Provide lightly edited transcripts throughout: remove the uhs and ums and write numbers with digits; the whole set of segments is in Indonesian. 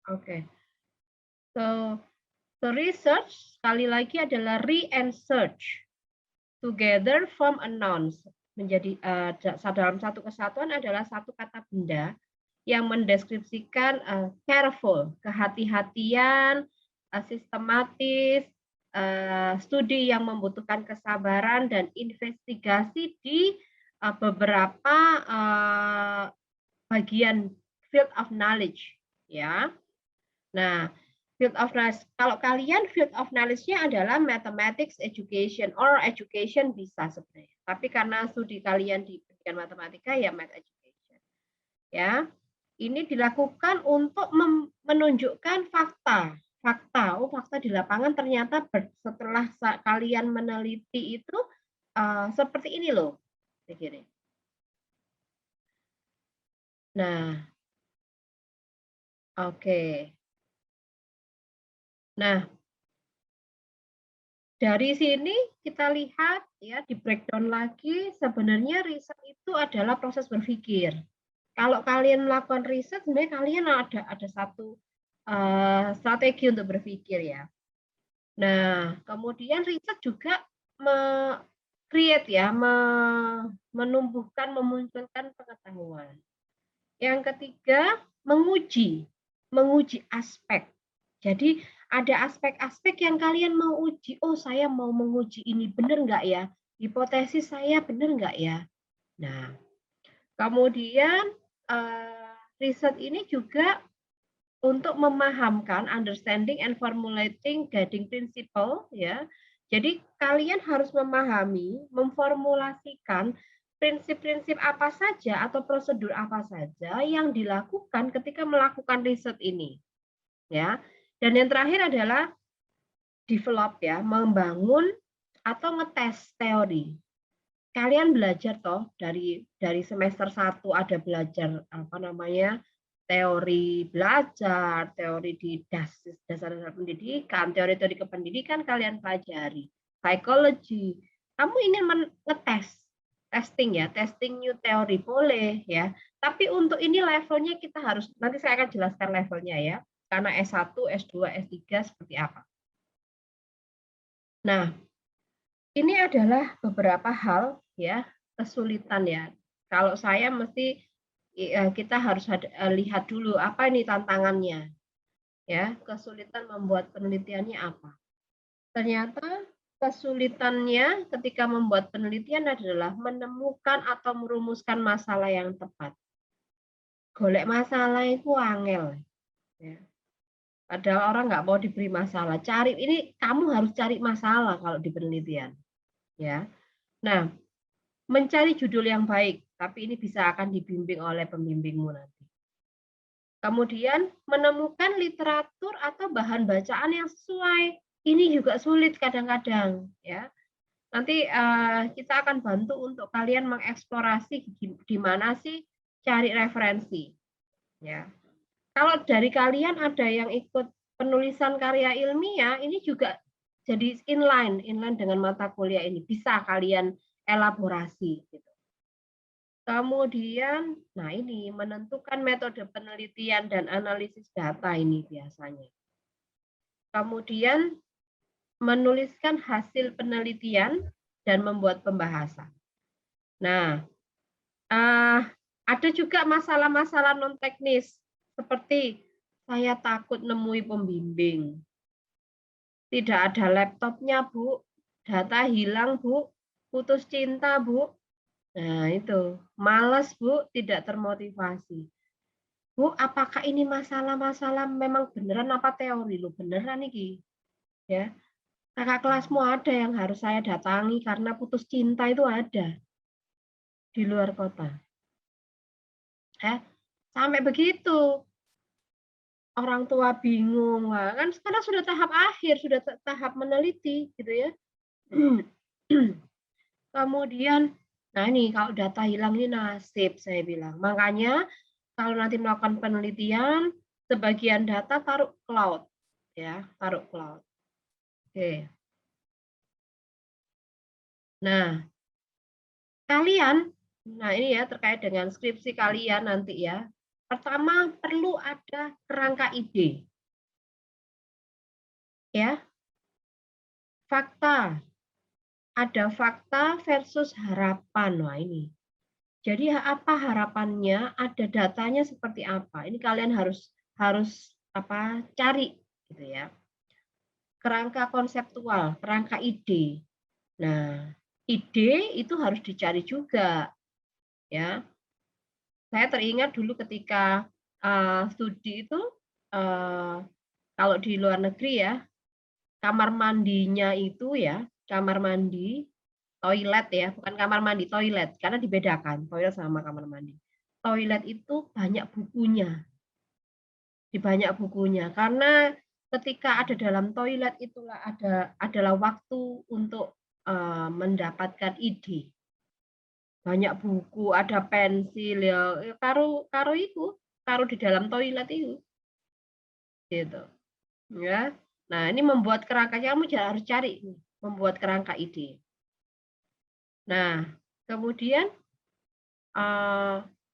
Oke. So research sekali lagi adalah re and search. Together form a nouns. Menjadi dalam satu kesatuan adalah satu kata benda yang mendeskripsikan careful, kehati-hatian, sistematis, studi yang membutuhkan kesabaran dan investigasi di beberapa bagian field of knowledge, ya. Nah, field of knowledge, kalau kalian field of knowledge-nya adalah mathematics education or education bisa sebenarnya. Tapi karena studi kalian di pendidikan matematika ya math education. Ya. Ini dilakukan untuk menunjukkan fakta. Fakta di lapangan ternyata setelah kalian meneliti itu seperti ini loh. Begini. Nah, oke. Nah, dari sini kita lihat ya di breakdown lagi sebenarnya riset itu adalah proses berpikir. Kalau kalian melakukan riset sebenarnya kalian ada satu strategi untuk berpikir ya. Nah, kemudian riset juga create ya, menumbuhkan, memunculkan pengetahuan. Yang ketiga, menguji aspek. Jadi ada aspek-aspek yang kalian mau uji. Oh, saya mau menguji ini benar nggak ya? Hipotesis saya benar nggak ya? Nah, kemudian riset ini juga untuk memahamkan, understanding and formulating guiding principle, ya. Jadi kalian harus memahami, memformulasikan prinsip-prinsip apa saja atau prosedur apa saja yang dilakukan ketika melakukan riset ini, ya. Dan yang terakhir adalah develop ya, membangun atau ngetes teori. Kalian belajar toh dari semester 1 ada belajar apa namanya? Teori belajar, teori di dasar-dasar pendidikan, teori-teori kependidikan kalian pelajari. Psikologi. Kamu ingin ngetes, testing ya, testing new teori boleh ya. Tapi untuk ini levelnya kita harus, nanti saya akan jelaskan levelnya ya. Karena S1, S2, S3 seperti apa. Nah, ini adalah beberapa hal ya, kesulitan ya. Kalau saya mesti kita harus lihat dulu apa ini tantangannya. Ya, kesulitan membuat penelitiannya apa. Ternyata kesulitannya ketika membuat penelitian adalah menemukan atau merumuskan masalah yang tepat. Golek masalah itu angel. Ya. Padahal orang nggak mau diberi masalah. Ini kamu harus cari masalah kalau di penelitian. Ya. Nah, mencari judul yang baik, tapi ini bisa akan dibimbing oleh pembimbingmu nanti. Kemudian menemukan literatur atau bahan bacaan yang sesuai. Ini juga sulit kadang-kadang, ya. Nanti kita akan bantu untuk kalian mengeksplorasi di mana sih cari referensi, ya. Kalau dari kalian ada yang ikut penulisan karya ilmiah, ini juga jadi inline dengan mata kuliah ini bisa kalian elaborasi. Gitu. Kemudian, nah ini menentukan metode penelitian dan analisis data ini biasanya. Kemudian menuliskan hasil penelitian dan membuat pembahasan. Nah, ada juga masalah-masalah non teknis seperti saya takut nemui pembimbing. Tidak ada laptopnya, Bu. Data hilang, Bu. Putus cinta, Bu. Nah, itu. Males, Bu, tidak termotivasi. Bu, apakah ini masalah-masalah memang beneran apa teori? Lu beneran nih, ya. Kakak kelasmu ada yang harus saya datangi karena putus cinta itu ada di luar kota. Sampai begitu. Orang tua bingung, kan sekarang sudah tahap akhir, sudah tahap meneliti, gitu ya. Kemudian, nah ini kalau data hilang ini nasib, saya bilang. Makanya kalau nanti melakukan penelitian, sebagian data taruh cloud, ya, taruh cloud. Oke. Nah, kalian, nah ini ya terkait dengan skripsi kalian nanti ya. Pertama, perlu ada kerangka ide. Ya, fakta. Ada fakta versus harapan. Wah, ini. Jadi apa harapannya? Ada datanya seperti apa? Ini kalian harus cari gitu ya. Kerangka konseptual, kerangka ide. Nah, ide itu harus dicari juga, ya. Saya teringat dulu ketika studi itu, kalau di luar negeri ya, kamar mandinya itu ya, kamar mandi, toilet ya, bukan kamar mandi, toilet, karena dibedakan, toilet sama kamar mandi. Toilet itu banyak bukunya, banyak bukunya, karena ketika ada dalam toilet itulah adalah waktu untuk mendapatkan ide. Banyak buku, ada pensil ya, karo itu, karo di dalam toilet itu. Gitu. Ya. Nah, ini membuat kerangkanya kamu harus cari membuat kerangka ide. Nah, kemudian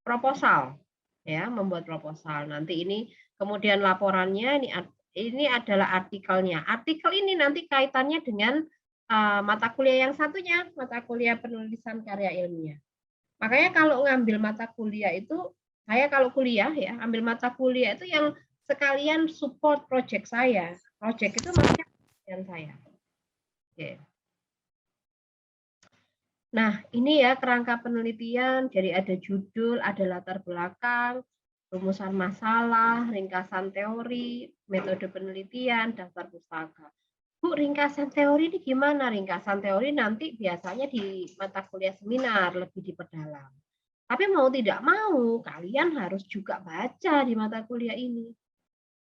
proposal ya, membuat proposal. Nanti ini kemudian laporannya ini adalah artikelnya. Artikel ini nanti kaitannya dengan mata kuliah yang satunya, mata kuliah penulisan karya ilmiah. Makanya kalau ngambil mata kuliah itu, saya kalau kuliah ya, ambil mata kuliah itu yang sekalian support project saya. Project itu maksudnya penelitian saya. Oke. Nah, ini ya kerangka penelitian, jadi ada judul, ada latar belakang, rumusan masalah, ringkasan teori, metode penelitian, daftar pustaka. Bu, ringkasan teori ini gimana? Ringkasan teori nanti biasanya di mata kuliah seminar lebih diperdalam. Tapi mau tidak mau, kalian harus juga baca di mata kuliah ini.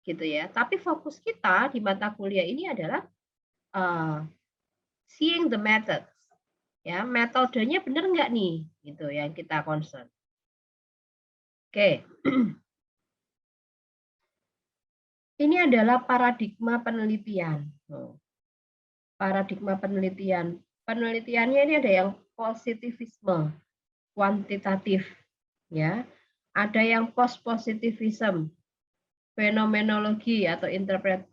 Gitu ya. Tapi fokus kita di mata kuliah ini adalah seeing the methods. Ya, metodenya benar nggak nih? Gitu yang kita concern. Oke. Ini adalah paradigma penelitian. Paradigma penelitian. Penelitiannya ini ada yang positivisme, kuantitatif, ya. Ada yang post-positivism, fenomenologi atau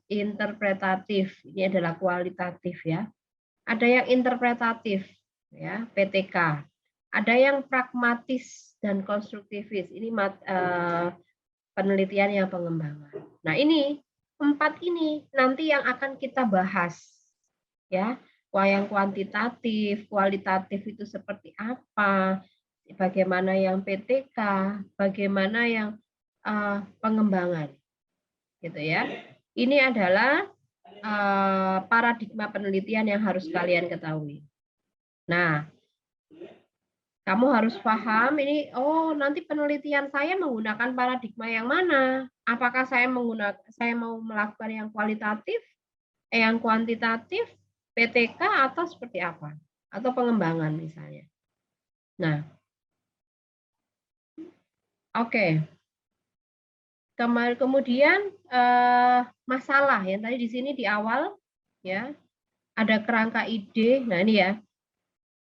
interpretatif. Ini adalah kualitatif ya. Ada yang interpretatif ya, PTK. Ada yang pragmatis dan konstruktivis. Ini penelitian yang pengembangan. Nah, ini 4 ini nanti yang akan kita bahas. Ya, yang kuantitatif, kualitatif itu seperti apa? Bagaimana yang PTK, bagaimana yang pengembangan. Gitu ya. Ini adalah paradigma penelitian yang harus kalian ketahui. Nah, kamu harus paham ini, oh nanti penelitian saya menggunakan paradigma yang mana? Apakah saya mau melakukan yang kualitatif, yang kuantitatif, PTK atau seperti apa? Atau pengembangan misalnya. Nah, oke. Kemudian masalah yang tadi di sini di awal ya, ada kerangka ide. Nah, ini ya.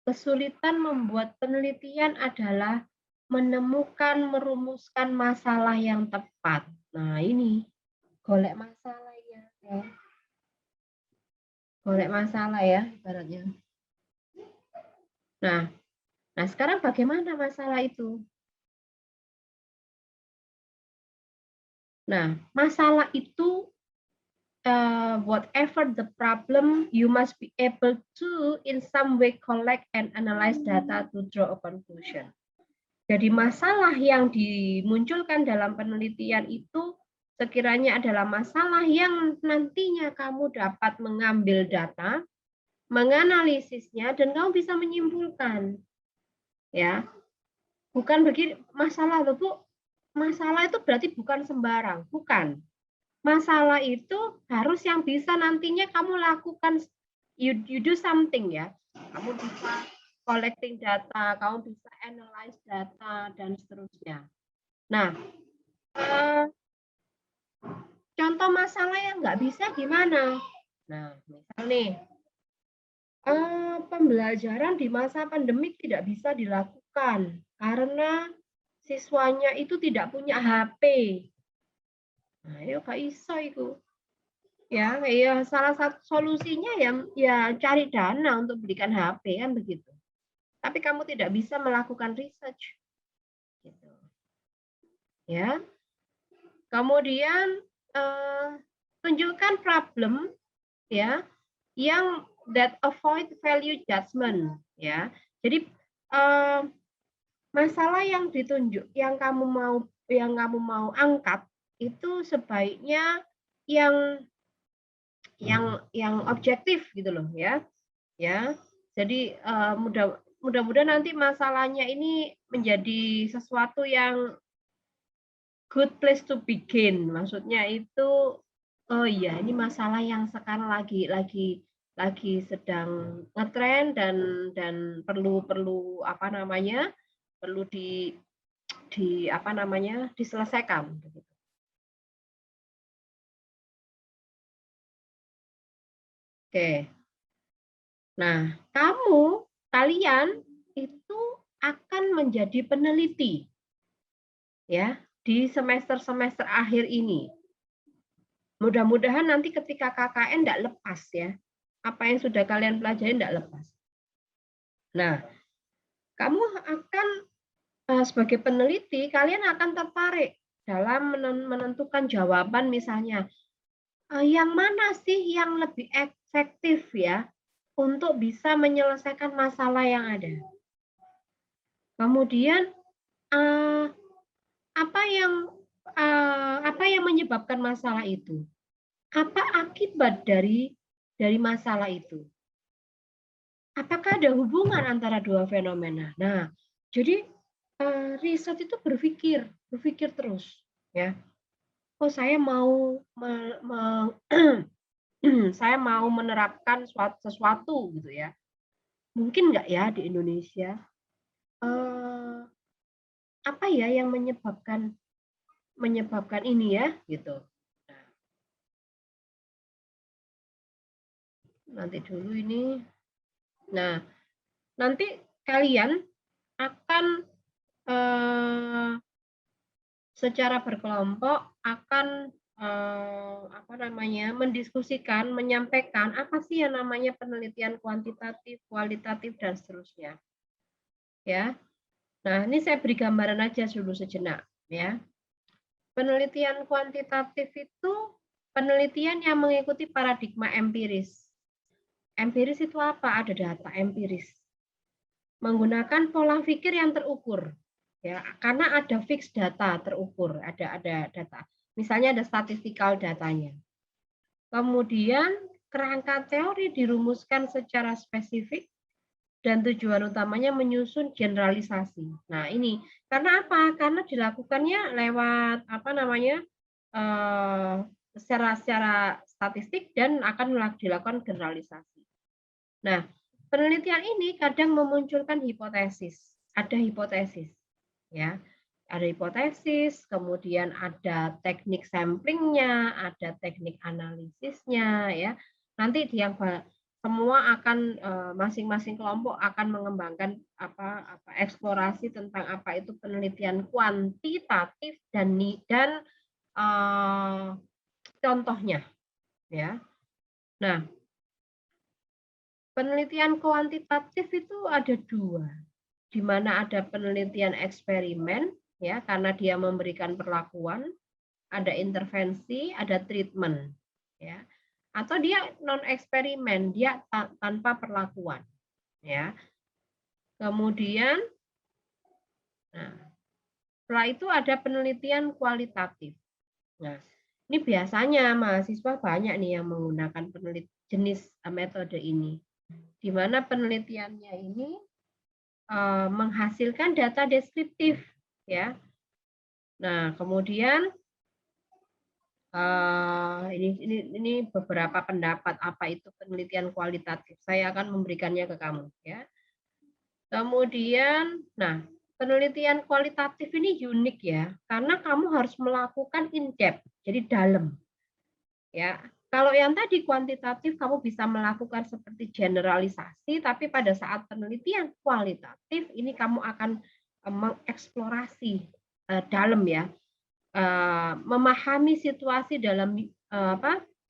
Kesulitan membuat penelitian adalah merumuskan masalah yang tepat. Nah, ini golek masalah ya. Golek masalah ya ibaratnya. Nah, sekarang bagaimana masalah itu? Nah, masalah itu whatever the problem, you must be able to in some way collect and analyze data to draw a conclusion. Jadi masalah yang dimunculkan dalam penelitian itu sekiranya adalah masalah yang nantinya kamu dapat mengambil data, menganalisisnya, dan kamu bisa menyimpulkan. Ya, bukan begini masalah loh Bu. Masalah itu berarti bukan sembarang, bukan. Masalah itu harus yang bisa nantinya kamu lakukan, you do something ya. Kamu bisa collecting data, kamu bisa analyze data, dan seterusnya. Nah, contoh masalah yang nggak bisa gimana? Nah, misal nih, pembelajaran di masa pandemik tidak bisa dilakukan karena siswanya itu tidak punya HP. Nah, ya gak iso itu. Ya, salah satu solusinya ya cari dana untuk belikan HP kan begitu. Tapi kamu tidak bisa melakukan research. Gitu. Ya. Kemudian tunjukkan problem ya yang that avoid value judgment ya. Jadi masalah yang ditunjuk yang kamu mau angkat itu sebaiknya yang objektif gitu loh ya. Ya. Jadi mudah-mudahan nanti masalahnya ini menjadi sesuatu yang good place to begin. Maksudnya itu oh iya ini masalah yang sekarang lagi sedang ngetren dan perlu apa namanya? Perlu di apa namanya? Diselesaikan begitu. Oke. Nah, kalian itu akan menjadi peneliti ya di semester-semester akhir ini. Mudah-mudahan nanti ketika KKN tidak lepas ya. Apa yang sudah kalian pelajari tidak lepas. Nah, kamu akan sebagai peneliti, kalian akan tertarik dalam menentukan jawaban misalnya. Yang mana sih yang lebih efektif ya untuk bisa menyelesaikan masalah yang ada. Kemudian apa yang menyebabkan masalah itu? Apa akibat dari masalah itu? Apakah ada hubungan antara dua fenomena? Nah, jadi riset itu berpikir terus, ya. Oh, saya mau saya mau menerapkan sesuatu gitu ya. Mungkin nggak ya di Indonesia? Apa ya yang menyebabkan ini ya, gitu. Nanti dulu ini. Nah, nanti kalian akan secara berkelompok akan apa namanya mendiskusikan, menyampaikan apa sih yang namanya penelitian kuantitatif, kualitatif dan seterusnya. Ya. Nah, ini saya beri gambaran aja dulu sejenak, ya. Penelitian kuantitatif itu penelitian yang mengikuti paradigma empiris. Empiris itu apa? Ada data empiris. Menggunakan pola pikir yang terukur. Ya, karena ada fix data terukur, ada data. Misalnya ada statistical datanya. Kemudian kerangka teori dirumuskan secara spesifik dan tujuan utamanya menyusun generalisasi. Nah, ini karena apa? Karena dilakukannya lewat apa namanya? Secara statistik dan akan dilakukan generalisasi. Nah, penelitian ini kadang memunculkan hipotesis. Ada hipotesis, ya. Ada hipotesis, kemudian ada teknik samplingnya, ada teknik analisisnya, ya. Nanti semua akan masing-masing kelompok akan mengembangkan eksplorasi tentang apa itu penelitian kuantitatif dan contohnya, ya. Nah, penelitian kuantitatif itu ada dua, di mana ada penelitian eksperimen, ya, karena dia memberikan perlakuan, ada intervensi, ada treatment, ya, atau dia non eksperimen, dia tanpa perlakuan, ya. Kemudian, nah, setelah itu ada penelitian kualitatif. Nah, ini biasanya mahasiswa banyak nih yang menggunakan jenis metode ini, di mana penelitiannya ini menghasilkan data deskriptif, ya. Nah, kemudian ini beberapa pendapat apa itu penelitian kualitatif. Saya akan memberikannya ke kamu, ya. Kemudian, nah, penelitian kualitatif ini unik ya, karena kamu harus melakukan in-depth, jadi dalam. Ya, kalau yang tadi kuantitatif kamu bisa melakukan seperti generalisasi, tapi pada saat penelitian kualitatif ini kamu akan mengeksplorasi dalam ya, memahami situasi dalam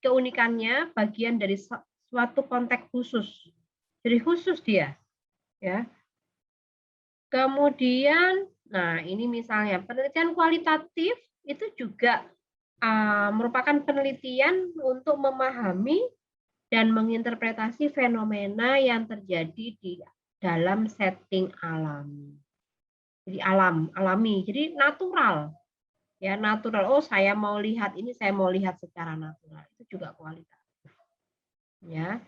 keunikannya bagian dari suatu konteks khusus. Jadi khusus dia, ya. Kemudian, nah ini misalnya penelitian kualitatif itu juga merupakan penelitian untuk memahami dan menginterpretasi fenomena yang terjadi di dalam setting alami. Jadi alami, jadi natural. Ya, natural. Oh, saya mau lihat ini, saya mau lihat secara natural. Itu juga kualitatif. Ya.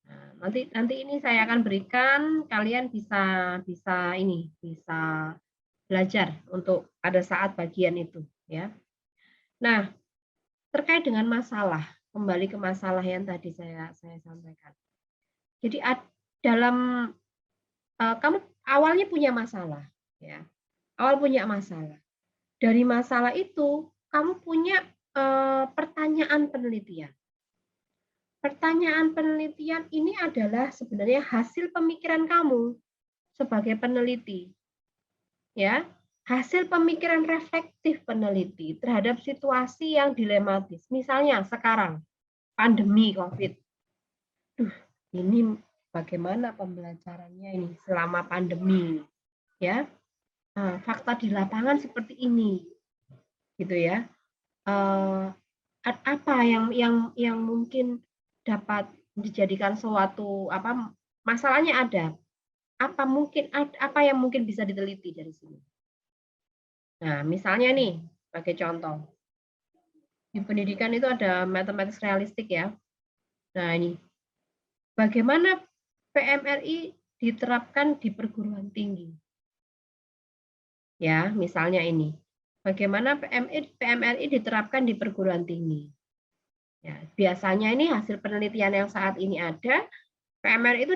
Nah, nanti ini saya akan berikan, kalian bisa belajar untuk pada saat bagian itu, ya. Nah, terkait dengan masalah, kembali ke masalah yang tadi saya sampaikan. Jadi dalam kamu awalnya punya masalah, ya. Awal punya masalah. Dari masalah itu kamu punya pertanyaan penelitian. Pertanyaan penelitian ini adalah sebenarnya hasil pemikiran kamu sebagai peneliti. Ya, hasil pemikiran reflektif peneliti terhadap situasi yang dilematis. Misalnya sekarang pandemi Covid. Ini bagaimana pembelajarannya ini selama pandemi, ya? Nah, fakta di lapangan seperti ini, gitu ya. Apa yang mungkin dapat dijadikan suatu masalahnya ada. Apa yang mungkin bisa diteliti dari sini. Nah, misalnya nih, sebagai contoh. Di pendidikan itu ada matematik realistik ya. Nah, ini bagaimana PMRI diterapkan di perguruan tinggi. Ya, misalnya ini. Bagaimana PMRI diterapkan di perguruan tinggi. Ya, biasanya ini hasil penelitian yang saat ini ada, PMRI itu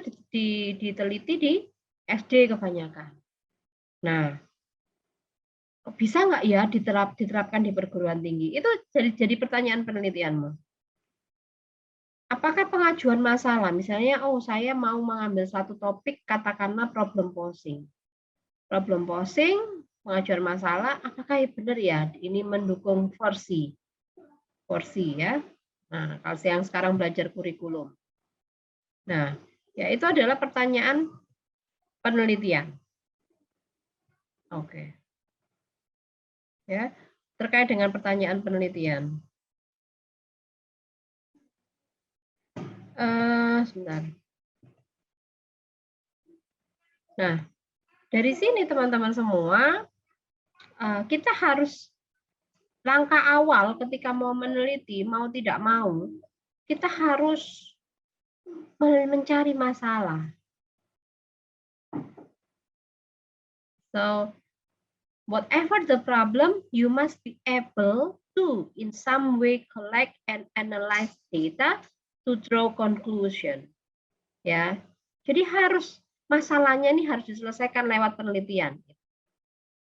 diteliti di SD kebanyakan. Nah, bisa nggak ya diterapkan di perguruan tinggi? Itu jadi pertanyaan penelitianmu. Apakah pengajuan masalah, misalnya, oh saya mau mengambil satu topik, katakanlah problem posing. Problem posing, pengajuan masalah, apakah benar ya ini mendukung versi ya? Nah, kalau yang sekarang belajar kurikulum. Nah, ya itu adalah pertanyaan penelitian. Oke. Ya, terkait dengan pertanyaan penelitian. Sebentar. Nah, dari sini teman-teman semua, kita harus langkah awal ketika mau meneliti, mau tidak mau, kita harus mencari masalah. So, whatever the problem, you must be able to, in some way, collect and analyze data to draw conclusion. Ya, jadi masalahnya ini harus diselesaikan lewat penelitian.